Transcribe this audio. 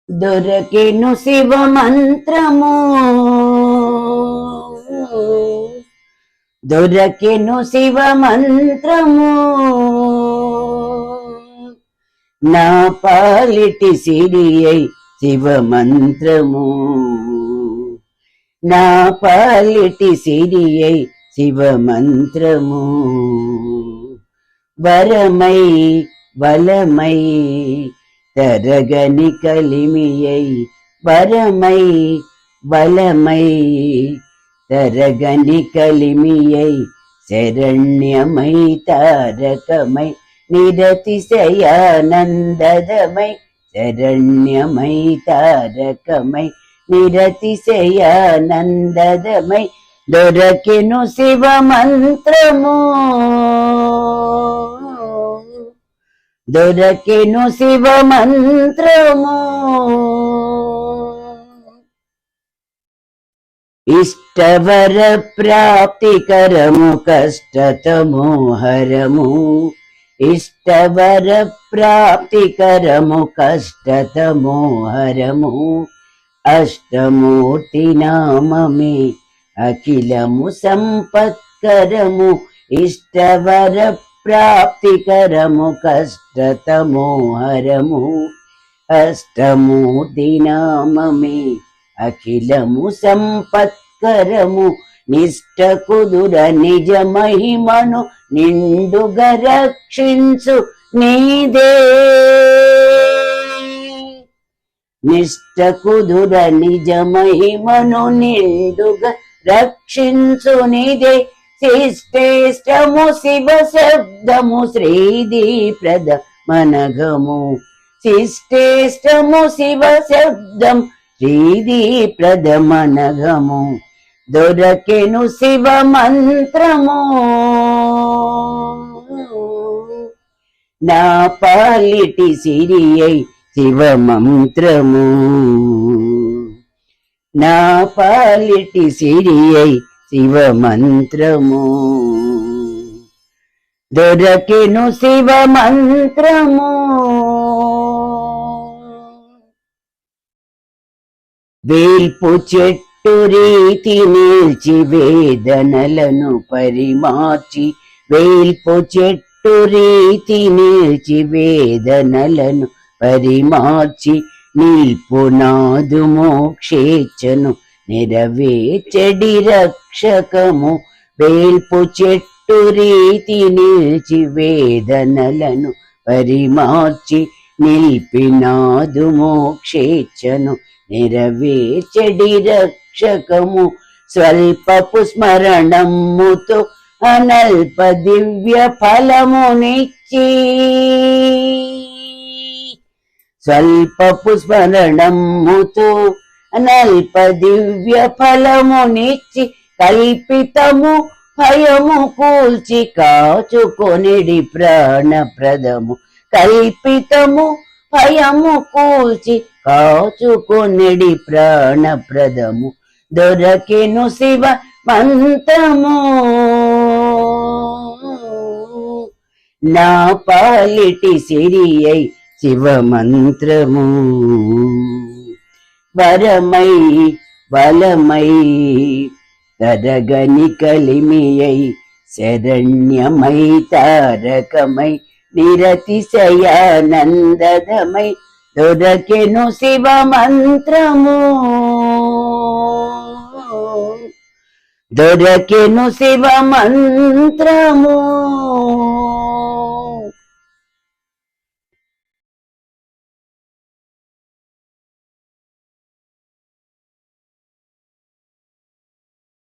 దొరకెను శివ మంత్రము, దొరకెను శివ మంత్రము, నా పాలిటి సిరియై శివ మంత్రము, నా పాలిటి సిరియై శివ మంత్రము, వరమై బలమై తరగని కలిమియై, వరమై బలమై తరగని కలిమియై, శరణ్యమై తారకమై నిరతిశయానందమై, శరణ్యమై తారకమై నిరతిశయానందమై, దొరకెను శివ మంత్రము, దొరకెను శివ మంత్రము, ఇష్టవర ప్రాప్తికరము కష్టతమో హరము, ఇష్టవర ప్రాప్తికరము కష్టతమో హరము, అష్టమూర్తి నామమే అఖిలము సంపత్కరము, ఇష్టవర ప్రాప్తికరము కష్టతమో హరము, అష్టమూర్తి నామమే అఖిలము సంపత్కరము, నిష్ట కుదుర నిజ మహిమను నిండుగా రక్షించు నీదే, నిష్ట కుదుర నిజ మహిమను నిండుగా రక్షించు నీదే, శిష్టేష్టము శివ శబ్దము శ్రీది ప్రద మనగము, శిష్టేష్టము శివ శబ్దం శ్రీది ప్రద మనగము, దొరకెను శివ మంత్రము, నా పాలిటి సిరియై శివ మంత్రము, నా పాలిటి సిరియై శివ మంత్రము, దొరకెను శివ మంత్రము, వేల్పు చెట్టు రీతి నిల్చి వేదనలను పరిమార్చి, వేల్పు చెట్టు రీతి నిల్చి వేదనలను పరిమార్చి, నిల్పు నాదు మోక్షేచ్ఛను నెరవేర్చెడి రక్షకము, వేల్పు చెట్టు రీతి నిల్చి వేదనలను పరిమార్చి, నిల్పినాదు మోక్షేచ్ఛను నెరవేర్చెడి రక్షకము, స్వల్పపు స్మరణముతో అనల్ప దివ్య ఫలమునిచ్చి, స్వల్పపు స్మరణముతో అనల్ప దివ్య ఫలమునిచ్చి, కల్పితము భయము కూల్చి కాచుకొనిడి ప్రాణప్రదము, కల్పితము భయము కూల్చి కాచుకొనిడి ప్రాణప్రదము, దొరకెను శివ మంత్రము, నా పాలిటి సిరియై శివ మంత్రము, వరమై బలమై తరగని కలిమియై, శరణ్యమై తారకమై నిరతిశయానందమై, దొరకెను శివ మంత్రము, దొరకెను శివ మంత్రము.